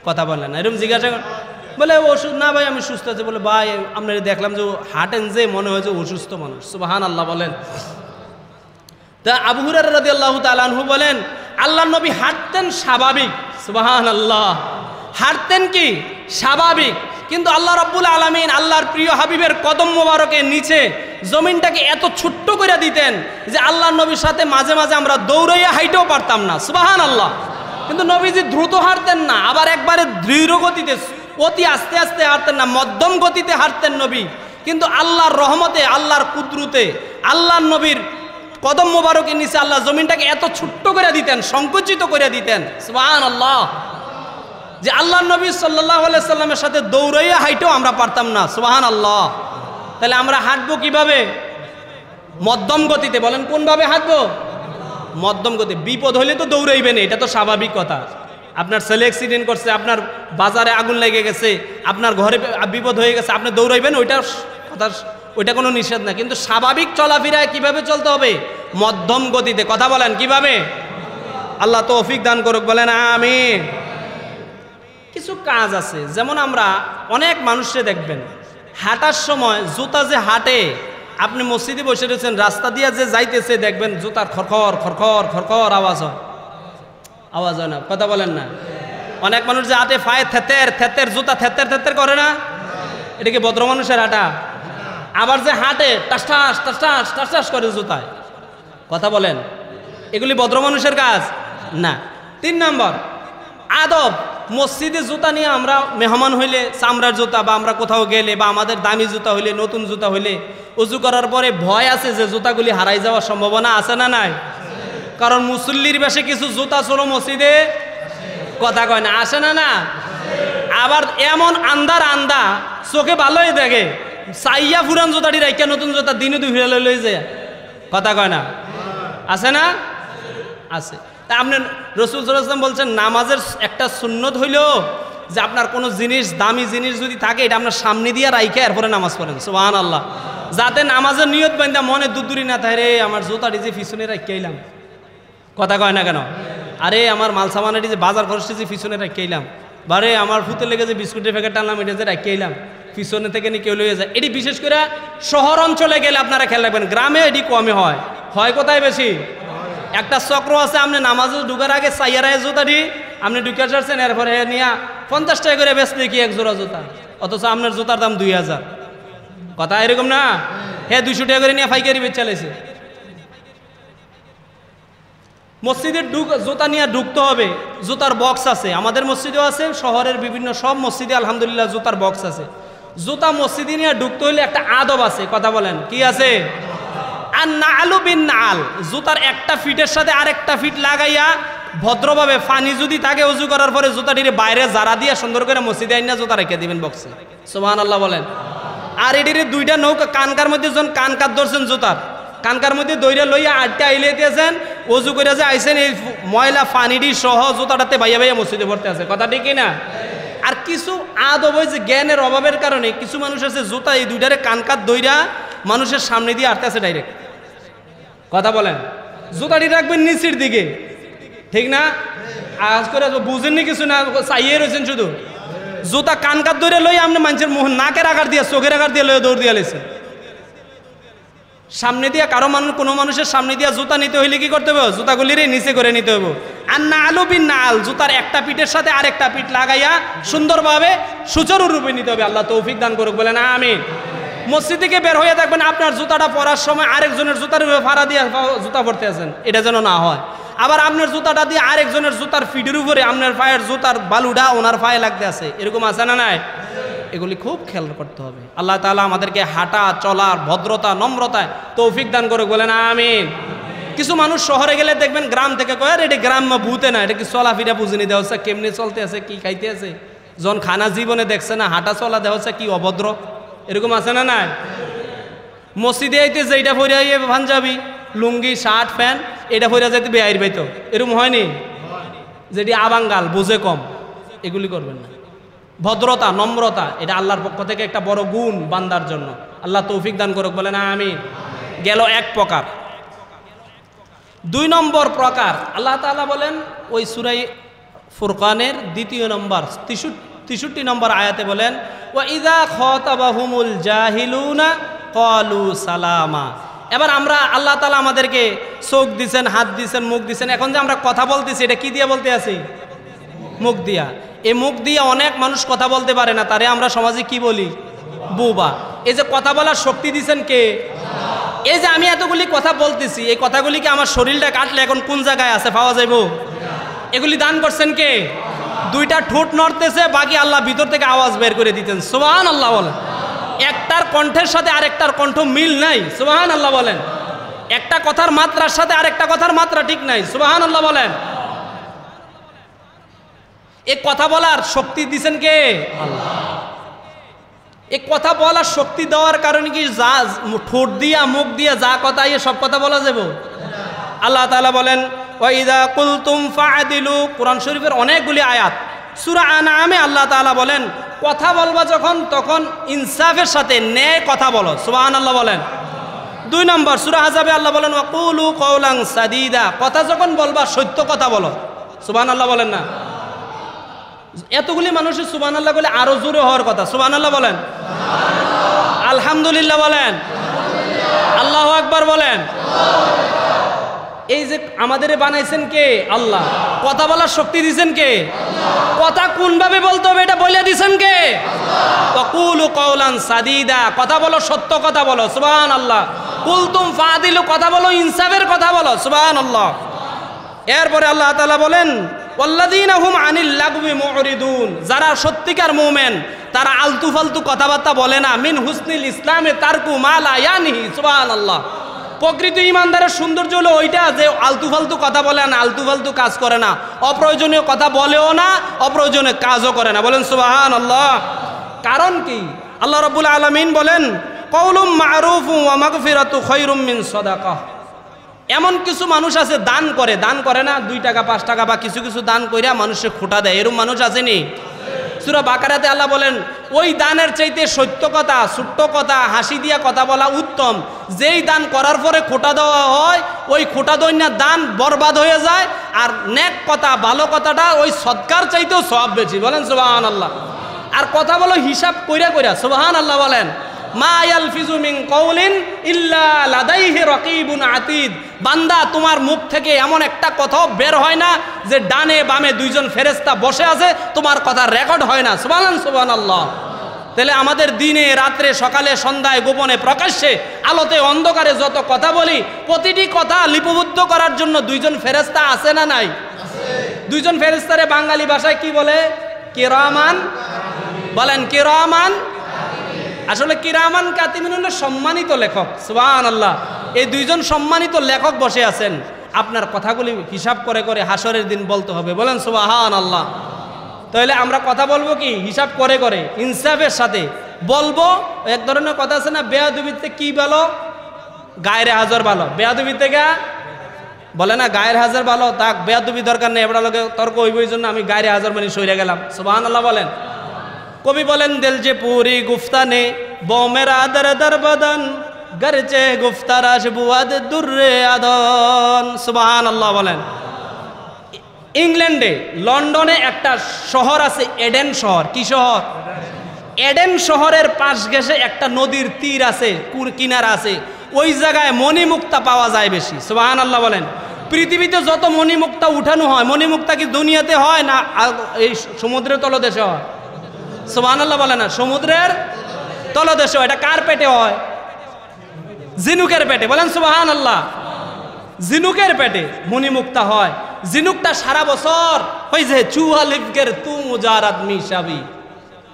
কথা বলেন না, এরকম জিজ্ঞাসা বলে ওষুধ না ভাই আমি সুস্থ আছি। বলে ভাই আমরা দেখলাম যে হাঁটেন যে মনে হয় যে অসুস্থ মানুষ। সুবহানাল্লাহ বলেন। তা আবু হুরায়রা রাদিয়াল্লাহু তাআলা আনহু বলেন, আল্লাহর নবী হাঁটতেন স্বাভাবিক। সুবহানাল্লাহ। হাঁটতেন কি স্বাভাবিক, কিন্তু আল্লাহ রাব্বুল আলামিন আল্লাহর প্রিয় হাবিবের কদম মোবারকের নিচে জমিনটাকে এত ছোট্ট করে দিতেন যে আল্লাহর নবীর সাথে মাঝে মাঝে আমরা দৌড়াইয়া হাইটেও পারতাম না। সুবহানাল্লাহ। কিন্তু নবীজি দ্রুত হাঁটতেন না, আবার একবারে দৃঢ় গতিতে অতি আস্তে আস্তে হাঁটতেন না, মধ্যম গতিতে হাঁটতেন নবী। কিন্তু আল্লাহর রহমতে, আল্লাহর কুদরতে, আল্লাহর নবীর কদম মোবারকের নিচে আল্লাহ জমিনটাকে এত ছোট্ট করে দিতেন, সংকুচিত করে দিতেন। সুবহানাল্লাহ। যে আল্লাহর নবী সাল্লাল্লাহু আলাইহি সাল্লামের সাথে দৌড়াইয়া হাইটেও আমরা পারতাম না। সুবহানাল্লাহ। তাহলে আমরা হাঁটবো কিভাবে? মধ্যম গতিতে। বলেন কোনভাবে হাঁটবো? মধ্যম গতি। বিপদ হইলে তো দৌড়াইবেন, এটা তো স্বাভাবিক কথা। আপনার ছেলে অ্যাক্সিডেন্ট করছে, আপনার বাজারে আগুন লেগে গেছে, আপনার ঘরে বিপদ হয়ে গেছে, আপনি দৌড়াইবেন, ওইটা কথা, ওইটা কোনো নিষেধ না। কিন্তু স্বাভাবিক চলাফেরায় কিভাবে চলতে হবে? মধ্যম গতিতে। কথা বলেন কিভাবে? আল্লাহ তৌফিক দান করুক। বলেন আমিন। কিছু কাজ আছে, যেমন আমরা অনেক মানুষকে দেখবেন হাঁটার সময় জুতা যে হাঁটে, আপনি মসজিদে বসে রয়েছেন, রাস্তা দিয়ে যে যাইতেছে দেখবেন জুতার খরখর খরখর খরখর আওয়াজ হয়। আওয়াজ হয় না? কথা বলেন না। অনেক মানুষ যে হাঁটে পায়ে থেতের থেতের, জুতা থেতের থেতের করে না? এটা কি ভদ্র মানুষের হাঁটা? আবার যে হাঁটে টাস টাস টাস টাস টাস টাস করে জুতায়। কথা বলেন, এগুলি ভদ্র মানুষের কাজ না। 3 নম্বর আদব। মসজিদে জুতা নিয়ে আমরা মেহমান হইলে, চামড়ার জুতা বা আমরা কোথাও গেলে বা আমাদের দামি জুতা হইলে, নতুন জুতা হইলে অজু করার পরে ভয় আছে যে জুতাগুলি হারাই যাওয়ার সম্ভাবনা আছে না নাই? কারণ মুসল্লির বেশে কিছু জুতা চলো মসজিদে, কথা কয় না, আসে না না? আবার এমন আন্দার আন্দা চোখে ভালোই দেখে, চাইয়া ফুরান জুতাটি রাইকা নতুন জুতা দিনে 2 ফিরে লই যায়, কথা কয় না, আছে না? আছে। তা আপনি রাসূল সাল্লাল্লাহু আলাইহি ওয়াসাল্লাম বলছেন নামাজের একটা সুন্নত হইল যে আপনার কোনো জিনিস, দামি জিনিস যদি থাকে এটা আপনার সামনে দিয়ে রাইখে এরপরে নামাজ পড়েন। সুবহানাল্লাহ। যাতে নামাজের নিয়ত বান্ধা মনে দুদুরি না থাকে, রে আমার জুতাটি যে পিছনে রাইখে এলাম, কথা কয় না কেন? আরে আমার মাল সামানাটি যে বাজার খরচটি যে পিছনে রাইখে এলাম, বারে আমার ফুতে লেগে যে বিস্কুটের প্যাকেট টানলাম এটা যে রাইখে এলাম, পিছনে থেকে নিয়ে কেউ লইয়ে যায়। এটি বিশেষ করে শহর অঞ্চলে গেলে আপনারা খেয়াল রাখবেন, গ্রামে এটি কমে হয়। হয় কোথায় বেশি? একটা চক্র আছে, আপনি নামাজে ঢুকার আগে চাইয়ারায় জুতাটি আপনি ঢুকে আসছেন, এরপরে নিয়ে 50 টাকা করে বেচলে কি 1 জোড়া জুতা, অথচ আপনার জুতার দাম 2000। কথা এরকম না? হ্যাঁ 200 টাকা করে নিয়ে পাইকারি বেচ চালাইছে। মসজিদের জুতা নিয়ে ঢুকতে হবে, জুতার বক্স আছে, আমাদের মসজিদেও আছে, শহরের বিভিন্ন সব মসজিদে আলহামদুলিল্লাহ জুতার বক্স আছে। জুতা মসজিদে নিয়ে ঢুকতে হইলে একটা আদব আছে, কথা বলেন কি আছে? আর নাআলু বিন নাআল, জুতার একটা ফিটের সাথে আরেকটা ফিট লাগাইয়া ভদ্রভাবে পানি যদি থাকে ওযু করার পরে জুতাটির বাইরে জারা দিয়া সুন্দর করে মসজিদে আইনা জুতা রেখে দিবেন বক্সে। সুবহানাল্লাহ বলেন। আর এটির 2টা নৌকা কানকার মধ্যে যখন কানকার ধরছেন জুতার, কানকার মধ্যে দইরা লইয়া 8টা আইলে দিয়েছেন, ওযু করে যে আইছেন এই ময়লা পানিটি সহ জুতাটাতে ভাইয়া ভাইয়া মসজিদে ভরতে আছে, কথা ঠিক না? আর কিছু আদব ওই যে জ্ঞানের অভাবের কারণে কিছু মানুষ আছে জুতা এই 2টারে কানকার দইরা মানুষের সামনে দিয়ে আটতে আছে ডাইরেক্ট, কথা বলেন। জুতাটি রাখবেন নিচের দিকে, ঠিক না? আজ করে বুঝেননি কিছু না, চাইয়ে রয়েছেন শুধু। জুতা কানকার ধরে লই আপনি মানুষের মুখ নাকের আকার দিয়ে চোখের আকার দিয়ে লই দৌড় দিয়ে লেছেন। সামনে দিয়া কোনো মানুষের সামনে দিয়া জুতা নিতে হইলে কি করতে হবে? জুতাগুলিরে নিচে করে নিতে হবে। আর না আলু বিন না আল, জুতার একটা পিঠের সাথে আরেকটা পিঠ লাগাইয়া সুন্দরভাবে সুচারুরূপে নিতে হবে। আল্লাহ তৌফিক দান করুক, বলেন আমিন। মসজিদ থেকে বের হয়ে থাকবেন, আপনার জুতাটা পরার সময় আরেকজনের জুতার উপরে ফাড়া দিয়ে জুতা পরতে আছেন, এটা যেন না হয়। আবার আপনার জুতাটা দিয়ে আরেকজনের জুতার ফিটের উপরে আপনার পায়ের জুতার বালুটা ওনার পায়ে লাগতে আছে, এরকম আছে না নাই? এগুলি খুব খেয়াল করতে হবে। আল্লাহ তাআলা আমাদেরকে হাঁটা চলার ভদ্রতা নম্রতায় তৌফিক দান করে, বলেন আমিন। কিছু মানুষ শহরে গেলে দেখবেন গ্রাম থেকে কয় এটা গ্রাম্য ভূতে না, এটা কি চলাফেরা বুঝিনি দেওয়া হচ্ছে, কেমনি চলতে আছে, কি খাইতে আছে, জন খানা জীবনে দেখছে না, হাঁটা চলা দেওয়া হচ্ছে কি অভদ্র, এরকম আছে না নাই? মসজিদে আইতে যেটা পরে আইয়ে পাঞ্জাবি লুঙ্গি শার্ট প্যান্ট এটা পরে যাইতে বেআইর বাইতো, এরকম হয়নি? যেটি আবাঙ্গাল বুঝে কম, এগুলি করবেন না। ভদ্রতা নম্রতা এটা আল্লাহর পক্ষ থেকে একটা বড় গুণ বান্দার জন্য। আল্লাহ তৌফিক দান করুক, বলেন আমিন। গেল এক প্রকার। 2 নম্বর প্রকার আল্লাহ তাআলা বলেন ওই সূরা ফুরকানের 2 নম্বর 63 নম্বর আয়াতে বলেন, ওয়া ইযা খাতাবাহুমুল জাহিলুনা ক্বালু সালামা। এবার আমরা আল্লাহ তাআলা আমাদেরকে চোখ দিছেন, হাত দিছেন, মুখ দিছেন, এখন যে আমরা কথা বলতেছি এটা কি দিয়ে বলতে আছি? মুখ দিয়া। এই মুখ দিয়ে অনেক মানুষ কথা বলতে পারে না, তারে আমরা সমাজে কি বলি? বোবা। এই যে কথা বলার শক্তি দিছেন কে? এই যে আমি এতগুলি কথা বলতেছি, এই কথাগুলি কি আমার শরীরটা কাটলে এখন কোন জায়গায় আছে পাওয়া যাইব? এগুলি দান করছেন কে? 2টা ঠোঁট নড়তেছে, বাকি আল্লাহ ভিতর থেকে আওয়াজ বের করে দিতেন, সুবহানাল্লাহ বলেন। একটার কণ্ঠের সাথে আরেকটার কণ্ঠ মিল নাই, সুবহানাল্লাহ বলেন। একটা কথার মাত্রার সাথে আরেকটা কথার মাত্রা ঠিক নাই, সুবহানাল্লাহ বলেন। এই কথা বলার শক্তি দিছেন কে? আল্লাহ। এই কথা বলার শক্তি দেওয়ার কারণে কি যা ঠোঁট দিয়া মুখ দিয়া যা কথা ইয়ে সব কথা বলা যাবে? আল্লাহ তাআলা বলেন ওয়া ইযা কুলতুম ফাআদিলু, কোরআন শরীফের অনেকগুলি আয়াত। সূরা আনআমে আল্লাহ তাআলা বলেন কথা বলবা যখন তখন ইনসাফের সাথে ন্যায় কথা বলো, সুবহানাল্লাহ বলেন। 2 নম্বর সূরা আহজাবে আল্লাহ বলেন ওয়া কুলু কাওলান সাদীদা, কথা যখন বলবা সত্য কথা বলো, সুবহানাল্লাহ বলেন না? এতগুলি মানুষের সুবহানাল্লাহ বলে আরো জোরে হওয়ার কথা, সুবহানাল্লাহ বলেন, আলহামদুলিল্লাহ বলেন, আল্লাহু আকবার বলেন। এই যে আমাদের বানাইছেন কে? আল্লাহ। কথা বলার শক্তি দিয়েছেন কে? কথা কোন ভাবে বলতে হবে এটা বলে দিয়েছেন কে? কুলু কাওলান সাদীদা, কথা বলো সত্য কথা বলো, সুবহানাল্লাহ। কুলতুম ফাদিলু, কথা বলো ইনসাফের কথা বলো, সুবহানাল্লাহ। এরপরে আল্লাহ তাআলা বলেন ওয়াল্লাযীনা হুম আনিল লাগবি মুরিদুন, যারা সত্যিকার মুমিন তারা আলতু ফালতু কথাবার্তা বলে না। মিন হুসনিল ইসলামে তারকু মা লা ইয়ানিহি, সুবহানাল্লাহ। প্রকৃত ইমানদারের সৌন্দর্য হলো ওইটা যে আলতু ফালতু কথা বলে না, আলতু ফালতু কাজ করে না, অপ্রয়োজনীয় কথা বলেও না, অপ্রয়োজনীয় কাজও করে না, বলেন সুবহানাল্লাহ। কারণ কি? আল্লাহ রাব্বুল আলামিন বলেন কওলুম মা'রুফুন ওয়া মাগফিরাতু খায়রুম মিন সাদাকাহ। এমন কিছু মানুষ আছে দান করে না, 2 টাকা 5 টাকা বা কিছু কিছু দান কইরা মানুষের খোটা দেয়, এরকম মানুষ আসেনি? সূরা বাকারাতে আল্লাহ বলেন ওই দানের চাইতে সত্য কথা, ছোট্ট কথা, হাসি দিয়া কথা বলা উত্তম। যেই দান করার পরে খোটা দেওয়া হয় ওই খোটা দইনা দান বরবাদ হয়ে যায়, আর নেক কথা ভালো কথাটা ওই সদকার চাইতেও সওয়াব বেশি, বলেন সুবহানাল্লাহ। আর কথা বলো হিসাব কইরা, সুবহানাল্লাহ বলেন। মা ইয়ালফিজু মিন কাওলিন ইল্লা লাদাইহি রাকিবুন আতীদ, বান্দা তোমার মুখ থেকে এমন একটা কথাও বের হয় না যে ডানে বামে 2 জন ফেরেশতা বসে আছে, তোমার কথা রেকর্ড হয় না, সুবহানাল্লাহ। তাহলে আমাদের দিনে রাত্রে সকালে সন্ধ্যায় গোপনে প্রকাশ্যে আলোতে অন্ধকারে যত কথা বলি, প্রতিটি কথা লিপিবদ্ধ করার জন্য 2 জন ফেরেশতা আছে না নাই? আছে। 2 জন ফেরেশতারে বাঙালি ভাষায় কি বলে? কিরামান, বলেন কিরামান। আসলে কিরামান কাতিবিন হলো সম্মানিত লেখক, সুবহানাল্লাহ। এই 2 জন সম্মানিত লেখক বসে আছেন, আপনার কথাগুলি হিসাব করে করে হাসরের দিন বলতে হবে, বলেন সুবহানাল্লাহ। তাহলে আমরা কথা বলবো কি? হিসাব করে করে ইনসাফের সাথে বলবো। এক ধরনের কথা আছে না, বেয়াদবিতে কি বলো? গায়রে হাজার ভালো। বেয়াদবিতে গা বলে না গায়ের হাজার ভালো, তাক বেয়াদবি দরকার নেই, এবার লোকে তর্ক হইব, এই জন্য আমি গায়রে হাজার মানে সইরে গেলাম, সুবহানাল্লাহ বলেন। কবি বলেন দিল যে পুরি গুফতানে বোমেরা দর দর বদন গরচে গুফতারাশ বুয়াদ দুর্রে আদন, সুবহানাল্লাহ বলেন। ইংল্যান্ডে লন্ডনে একটা শহর আছে এডেন শহর। কি শহর? এডেন শহরের পাশ ঘেঁষে একটা নদীর তীর আছে, কিনারা আছে। ওই জায়গায় মণিমুক্তা পাওয়া যায় বেশি। সুবহানাল্লাহ বলেন। পৃথিবীতে যত মণিমুক্তা উঠানো হয়, মণিমুক্তা কি দুনিয়াতে হয় না এই সমুদ্রের তলদেশে হয়? সুবহানাল্লাহ বলেন না, সমুদ্রের তলদেশে হয়। এটা কার পেটে হয়? জিনুকের পেটে। বলেন সুবহানাল্লাহ। জিনুকের পেটে মণিমুক্তা হয়। জিনুকটা সারা বছর ওই যে চুয়ালিফের তু মুজারাত মিশাবি,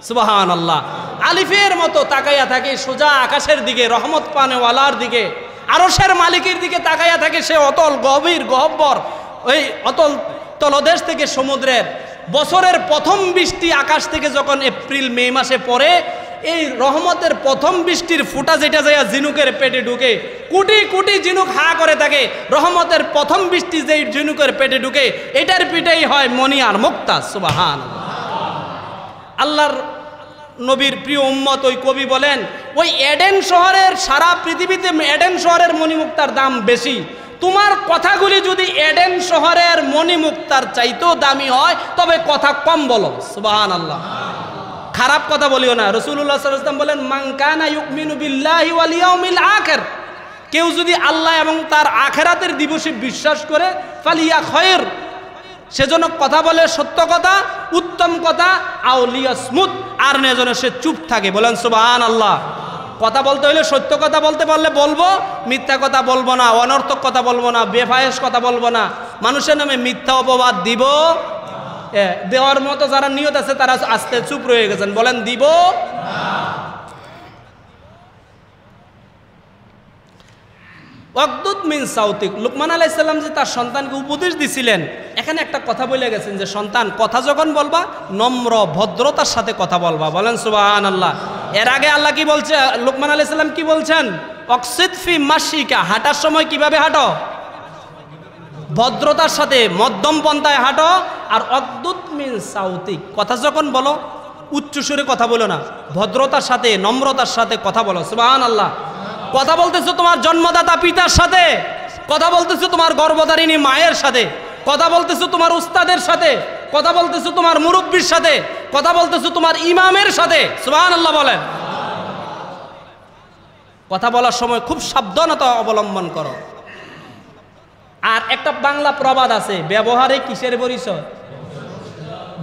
সুবহানাল্লাহ, আলিফের মতো তাকাইয়া থাকে সোজা আকাশের দিকে, রহমত পানেওয়ালার দিকে, আরশের মালিকের দিকে তাকাইয়া থাকে। সে অতল গভীর গহ্বর ওই অতল তলদেশ থেকে সমুদ্রের বছরের প্রথম বৃষ্টি আকাশ থেকে যখন এপ্রিল মে মাসে পড়ে, এই রহমতের প্রথম বৃষ্টির ফুটা যেটা যায় জিনুকের পেটে ঢুকে, কোটি কোটি জিনুক হা করে থাকে। রহমতের প্রথম বৃষ্টি যেই জিনুকের পেটে ঢুকে, এটার পিঠেই হয় মণি আর মুক্তা। সুবহানাল্লাহ। আল্লাহর নবীর প্রিয় উম্মত ওই কবি বলেন, ওই এডেন শহরের, সারা পৃথিবীতে এডেন শহরের মণিমুক্তার দাম বেশি। তোমার কথাগুলি যদি এডেন শহরের মণিমুক্তার চাইতেও দামি হয়, তবে কথা কম বলো। সুবহানাল্লাহ। খারাপ কথা বলিও না। রাসূলুল্লাহ সাল্লাল্লাহু আলাইহি ওয়াসাল্লাম বলেন, মান কানা ইউমিনু বিল্লাহি ওয়াল ইয়াউমিল আখির, কেউ যদি আল্লাহ এবং তার আখিরাতের দিবসে বিশ্বাস করে, ফালিয়া খায়র, সেজন্য কথা বলে সত্য কথা, উত্তম কথা, আউলিয়াসমুত, আর না যেন সে চুপ থাকে। বলেন সুবহানাল্লাহ। কথা বলতে হলে সত্য কথা বলতে পারলে বলবো, মিথ্যা কথা বলবো না, অনর্থক কথা বলবো না, বেফায়েশ কথা বলবো না, মানুষের নামে মিথ্যা অপবাদ দিব দেওয়ার মতো যারা নিয়ত আছে তারা আস্তে চুপ রয়ে গেছেন। বলেন দিব না। ওয়াকদুদ মিন সাউতিক, লুকমান আলাইহিস সালাম যে তার সন্তানকে উপদেশ দিছিলেন, এখানে একটা কথা বলে গেছেন যে সন্তান কথা যখন বলবা নম্র ভদ্রতার সাথে কথা বলবা। বলেন সুবহানাল্লাহ। এর আগে আল্লাহ কি বলছে, লুকমান আলাইহিস সালাম কি বলছেন? অকসিদ ফি মাশিকা, হাঁটার সময় কিভাবে হাঁটো? ভদ্রতার সাথে, মধ্যম পন্থায় হাঁটো। আর ওয়াকদুদ মিন সাউতিক, কথা যখন বলো উচ্চ সুরে কথা বলো না, ভদ্রতার সাথে নম্রতার সাথে কথা বলো। সুবহানাল্লাহ। কথা বলতেছো তোমার জন্মদাতা পিতার সাথে, কথা বলতেছো তোমার গর্ভধারিণী মায়ের সাথে, কথা বলতেছো তোমার উস্তাদের সাথে, কথা বলতেছো তোমার মুরব্বির সাথে, কথা বলতেছো তোমার ইমামের সাথে। সুবহানাল্লাহ বলেন। কথা বলার সময় খুব সাবধানতা অবলম্বন করো। আর একটা বাংলা প্রবাদ আছে, ব্যবহারে কিসের পরিচয়?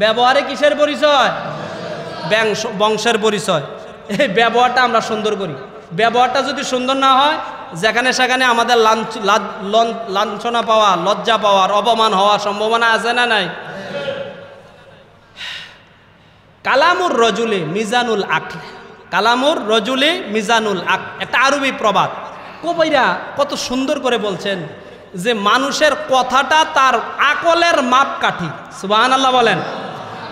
ব্যবহারে কিসের পরিচয়? বংশের পরিচয়। এই ব্যবহারটা আমরা সুন্দর করি। ব্যবহারটা যদি সুন্দর না হয়, যেখানে সেখানে আমাদের লাঞ্ছনা পাওয়া, লজ্জা পাওয়ার, অপমান হওয়ার সম্ভাবনা আছে না নাই? কালামুর রজুলে মিজানুল আকল, কালামুর রজুলে মিজানুল আকল, একটা আরবি প্রবাদ। কবিরা কত সুন্দর করে বলছেন যে মানুষের কথাটা তার আকলের মাপকাঠি। সুবহানাল্লাহ বলেন।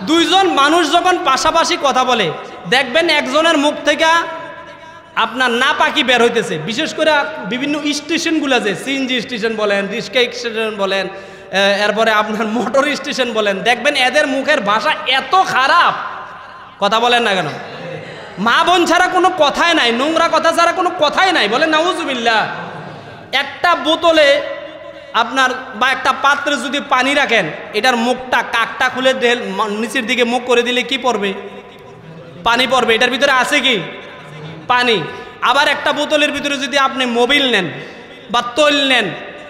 দুইজন মানুষ যখন পাশাপাশি কথা বলে, দেখবেন একজনের মুখ থেকে আপনার না পাখি বের হইতেছে। বিশেষ করে বিভিন্ন স্টেশনগুলো আছে, সিএনজি স্টেশন বলেন, রিক্সা স্টেশন বলেন, এরপরে আপনার মোটর স্টেশন বলেন, দেখবেন এদের মুখের ভাষা এত খারাপ, কথা বলেন না কেন? মা বোন ছাড়া কোনো কথাই নাই, নোংরা কথা ছাড়া কোনো কথাই নাই। বলেন নাউজুবিল্লাহ। একটা বোতলে আপনার বা একটা পাত্রে যদি পানি রাখেন, এটার মুখটা কাকটা খুলে নিচের দিকে মুখ করে দিলে কি পড়বে? পানি পড়বে। এটার ভিতরে আছে কি? পানি। আবার একটা বোতলের ভিতরে যদি আপনি মোবিল নেন বা তৈল নেন,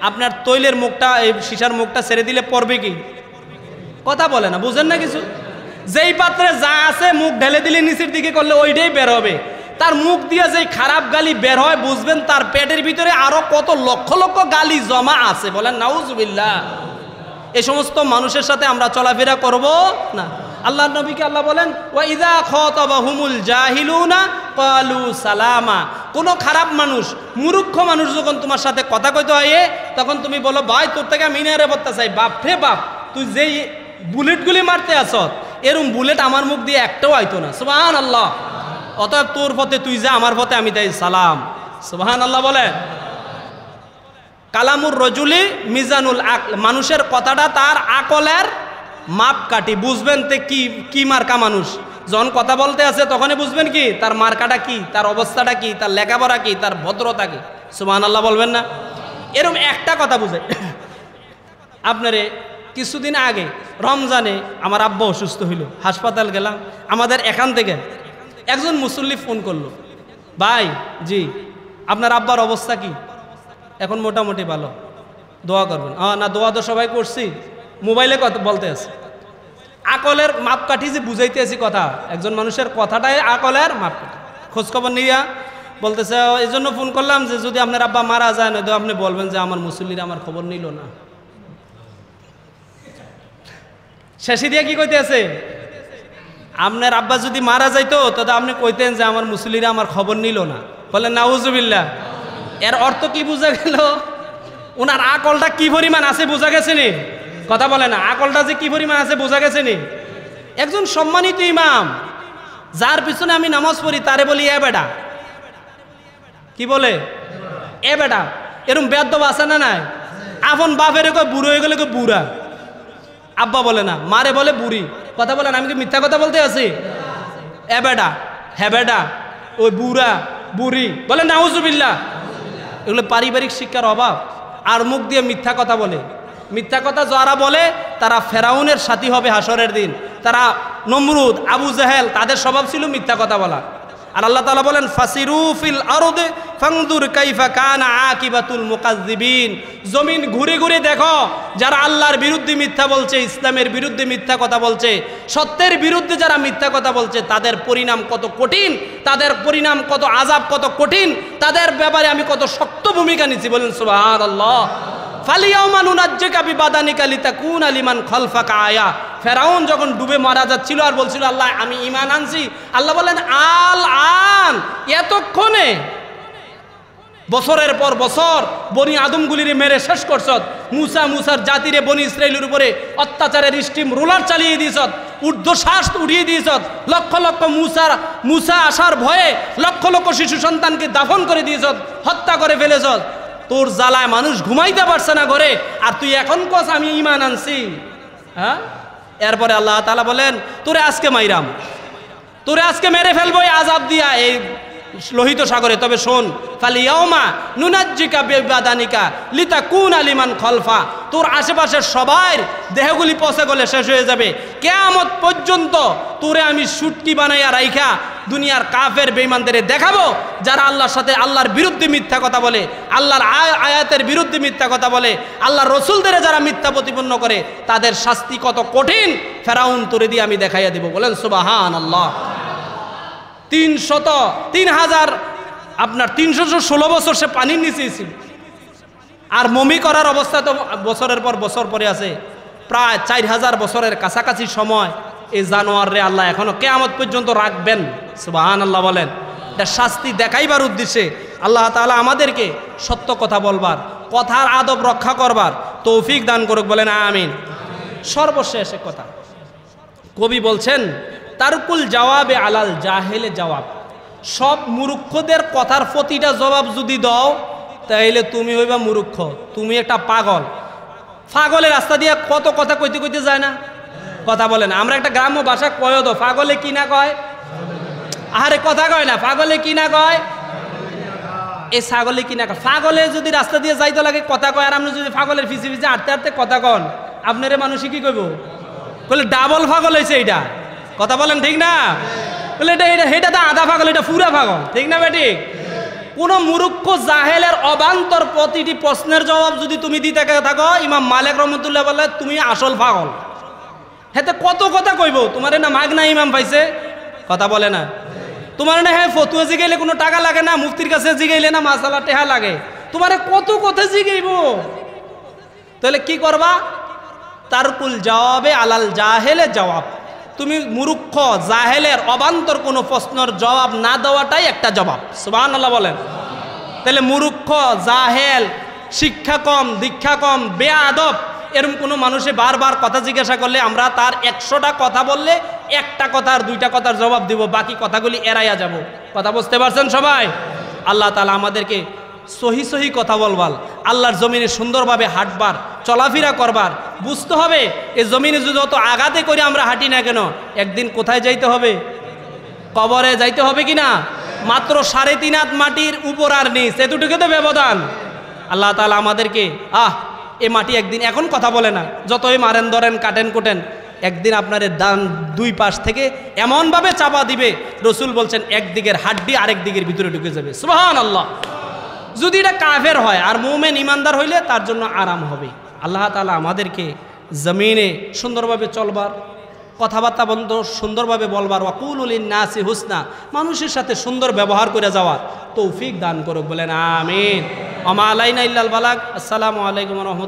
আপনার তৈলের মুখটা, এই সীসার মুখটা ছেড়ে দিলে পড়বে কি? কথা বলে না, বুঝেন না কিছু? যেই পাত্রে যা আছে মুখ ঢেলে দিলে নিচের দিকে করলে ওইটাই বের হবে। তার মুখ দিয়ে যেই খারাপ গালি বের হয়, বুঝবেন তার পেটের ভিতরে আরো কত লক্ষ লক্ষ গালি জমা আছে। বলেন নাউজুবিল্লাহ। এই সমস্ত মানুষের সাথে আমরা চলাফেরা করব না। আল্লাহর নবীকে আল্লাহ বলেন, ওয়া ইযা খাতাবাহুমুল জাহিলুনা ক্বালু সালামা। কোনো খারাপ মানুষ, মূর্খ মানুষ যখন তোমার সাথে কথা কইতে হয়, তখন তুমি বলো, ভাই তোর থেকে মিনারে বলতে চাই। বাপ রে বাপ, তুই যেই বুলেটগুলি মারতে আস, এরম বুলেট আমার মুখ দিয়ে একটাও আইতো না। সুবহানাল্লাহ। অতএব তোর পথে তুই যা, আমার পথে আমি তাই সালাম। সুবহানাল্লাহ বলে। কালামুর রজুলি মিজানুল আকল, মানুষের কথাটা তার আকলের মাপকাঠি। বুঝবেন তে কি মার্কা মানুষ। যখন কথা বলতে আছে তখনই বুঝবেন কি তার মার্কাটা কি, তার অবস্থাটা কি, তার লেখাপড়া কি, তার ভদ্রতা কি। সুবহানাল্লাহ বলবেন না? এরকম একটা কথা বুঝে। আপনারে কিছুদিন আগে রমজানে আমার আব্বা অসুস্থ হইল, হাসপাতাল গেলাম। আমাদের এখান থেকে একজন মুসল্লি ফোন করলো, ভাই জি আপনার আব্বার অবস্থা কি? এখন মোটামুটি ভালো, দোয়া করবেন। না দোয়া তো সবাই করছি, মোবাইলে কথা বলতে আছে। আকলের মাপকাঠি যে বুঝাইতে আছি কথা, একজন মানুষের কথাটাই আকলের মাপকাঠি। খোঁজখবর নিয়া বলতেছে, এই জন্য ফোন করলাম যে যদি আপনার আব্বা মারা যায় না তো আপনি বলবেন যে আমার মুসল্লিরা আমার খবর নিল না। শেষে দিয়ে কি কইতে আছে, আপনার আব্বা যদি মারা যাইতো তবে আপনি কইতেন যে আমার মুসল্লিরা আমার খবর নিল না। বলেন নাউজুবিল্লাহ। এর অর্থ কি বোঝা গেল? ওনার আকলটা কি পরিমাণ আছে বোঝা গেছে নি? কথা বলে না, আকলটা যে কি পরিমাণ আছে বোঝা গেছে নি? একজন সম্মানিত ইমাম যার পিছনে আমি নামাজ পড়ি তারে বলি এ বেটা, কি বলে এ বেটা। এরকম বেয়াদব আছে না নাই? আপন বাপের কয় বুড়ো হয়ে গেলে কয় বুড়া, আব্বা বলে না, মারে বলে বুড়ি। কথা বলেন, আমি কি মিথ্যা কথা বলতে আছি? এ বেটা, হ্যাঁ বেটা, ওই বুড়া বুড়ি, বলে নাউজুবিল্লাহ। এগুলো পারিবারিক শিক্ষার অভাব। আর মুখ দিয়ে মিথ্যা কথা বলে। মিথ্যা কথা যারা বলে তারা ফেরাউনের সাথী হবে হাসরের দিন। তারা নমরুদ, আবু জাহেল, তাদের স্বভাব ছিল মিথ্যা কথা বলা। আর আল্লাহ তাআলা বলেন ফাসিরু ফিল আরদে ফানদুর কাইফা কানা আকিবাতুল মুকাজ্জিবিন। জমিন ঘুরে ঘুরে দেখো, যারা আল্লাহর বিরুদ্ধে মিথ্যা বলছে, ইসলামের বিরুদ্ধে মিথ্যা কথা বলছে, সত্যের বিরুদ্ধে যারা মিথ্যা কথা বলছে, তাদের পরিণাম কত কঠিন, তাদের পরিণাম কত আযাব কত কঠিন, তাদের ব্যাপারে আমি কত শক্ত ভূমিকা নিচ্ছি। বলেন সুবহানাল্লাহ। ফালিয়াউমা নুনাজ্জিকা বিবাদানিকা লিতাকুনা লিমান খালফাকা আয়া। ফেরাউন যখন ডুবে মারা যাচ্ছিল আর বলছিল আল্লাহ আমি ঈমান আনছি, আল্লাহ বলেন আল আন, এতক্ষণে বছরের পর বছর বনি আদমগুলিরে মেরে শেষ করছত। মুসার জাতিরে বনি ইসরাইলের উপরে অত্যাচারের স্টিম রোলার চালিয়ে দিয়েছত, ঊর্ধ্বশ্বাস উড়িয়ে দিয়েছত। লক্ষ লক্ষ মুসা আসার ভয়ে লক্ষ লক্ষ শিশু সন্তানকে দাফন করে দিয়েছত, হত্যা করে ফেলেছত। তোর জ্বালায় মানুষ ঘুমাইতে পারছে না ঘরে, আর তুই এখন কস আমি ঈমান আনছি। হ্যাঁ, এরপরে আল্লাহ তাআলা বলেন তোরে আজকে মাইরাম, তোরে আজকে মেরে ফেলবো এই আযাব দিয়া এই লোহিত সাগরে। তবে শোন, ফালিয়াউমা নুনাজ্জিকা বিবাদানিকা লিতাকুনা লিমান খালফা। তোর আশেপাশের সবার দেহগুলি পচে গলে শেষ হয়ে যাবে। কিয়ামত পর্যন্ত তোরে আমি শুটকি বানাইয়া রাইখা দুনিয়ার কাফের বেঈমানদের দেখাবো, যারা আল্লাহর সাথে আল্লাহর বিরুদ্ধে মিথ্যা কথা বলে, আল্লাহর আয়াতের বিরুদ্ধে মিথ্যা কথা বলে, আল্লাহর রসুলদের যারা মিথ্যা প্রতিপন্ন করে, তাদের শাস্তি কত কঠিন ফেরাউন তোরে দিয়ে আমি দেখাইয়া দিব। বলেন সুবহানাল্লাহ। 316 বছর সে পানির নিচে ছিল। আর মমি করার অবস্থা তো বছরের পর বছর পরে আছে। প্রায় 4000 বছরের কাছাকাছি সময় এই জানোয়াররে আল্লাহ এখনো কিয়ামত পর্যন্ত রাখবেন। সুবহানাল্লাহ বলেন। এটা শাস্তি দেখাইবার উদ্দেশ্যে আল্লাহ তাআলা আমাদেরকে সত্য কথা বলবার, কথার আদব রক্ষা করবার তৌফিক দান করুক। বলেন আমিন। সর্বশেষ কথা কবি বলছেন তারকুল জবাবে আলাল জাহেলে জবাব। সব মূর্খদের কথার প্রতিটা জবাব যদি দাও তাইলে তুমি হইবা মূর্খ, তুমি একটা পাগল। পাগলের রাস্তা দিয়ে কত কথা কইতে কইতে যায় না? কথা বলে না। আমরা একটা গ্রাম্য ভাষা কয় তো, পাগলে কি না কয়? আরে কথা কয় না, পাগলে কি না কয়? এই ছাগলে কি না কয়? পাগলে যদি রাস্তা দিয়ে যাইতে লাগে কথা কয়, আর আপনি যদি পাগলের ফিসে ফিসে হাঁটতে হাঁটতে কথা কন, আপনারে মানুষই কি কইব? বলে ডাবল পাগল হয়েছে এইটা। কথা বলেন ঠিক না? বলে এটা তো আধা পাগল, এটা পুরা পাগল। ঠিক না বেটি? কোন মূর্খ জাহেলের অবান্তর প্রতিটি প্রশ্নের জবাব যদি তুমি দিতে থাকো, ইমাম মালিক রহমতুল্লাহ বলে তুমি আসল পাগল। হেতে কত কথা কইব? তোমার না মাগনা ইমাম পাইছে? কথা বলে না। তোমার না হ্যাঁ ফতুয়া জিগাইলে কোনো টাকা লাগে না, মুফতির কাছে জিগাইলে না মাসালা টেহা লাগে। তোমার কত কথা জিগাইব? তাহলে কি করবা? তারকুল জবাবে আলাল জাহেলে জবাব। তুমি মূর্খ জাহেলের অবান্তর কোনো প্রশ্নের জবাব না দেওয়াটাই একটা জবাব। সুবহানাল্লাহ বলেন। তাহলে মূর্খ জাহেল, শিক্ষা কম, দীক্ষা কম, বেয়াদব এরকম কোনো মানুষে বারবার কথা জিজ্ঞাসা করলে আমরা তার 100টা কথা বললে একটা কথার 2টা কথার জবাব দিব, বাকি কথাগুলি এড়াইয়া যাব। কথা বুঝতে পারছেন সবাই? আল্লাহ তাআলা আমাদেরকে সহি কথা বলবার, আল্লাহর জমিনে সুন্দরভাবে হাঁটবার, চলাফেরা করবার। বুঝতে হবে এই জমিনে যদি যত আগাতে করে আমরা হাঁটি না কেন, একদিন কোথায় যাইতে হবে? কবরে যাইতে হবে কি না? মাত্র 3.5 হাত মাটির উপর আর নিচ, এতটুকু তো ব্যবধান। আল্লাহ তাআলা আমাদেরকে এ মাটি একদিন, এখন কথা বলে না, যতই মারেন ধরেন কাটেন কোটেন, একদিন আপনার ডান 2 পাশ থেকে এমনভাবে চাপা দিবে, রসুল বলছেন একদিকের হাড্ডি আরেক দিকের ভিতরে ঢুকে যাবে। সুবহানাল্লাহ। যদি এটা কাফের হয় আর মুমিন ইমানদার হইলে তার জন্য আরাম হবে। আল্লাহ তাআলা আমাদেরকে জমিনে সুন্দরভাবে চলবার, কথাবার্তা বন্ধ সুন্দরভাবে বলবার, ওয়াকুলু লিন-নাসি হুসনা, মানুষের সাথে সুন্দর ব্যবহার করে যাওয়ার তৌফিক দান করুক, বলেন আমিন। ওয়া মা আলাইনা ইল্লাল বালাগ। আসসালামু আলাইকুম ওয়া রাহমাতুল্লাহ।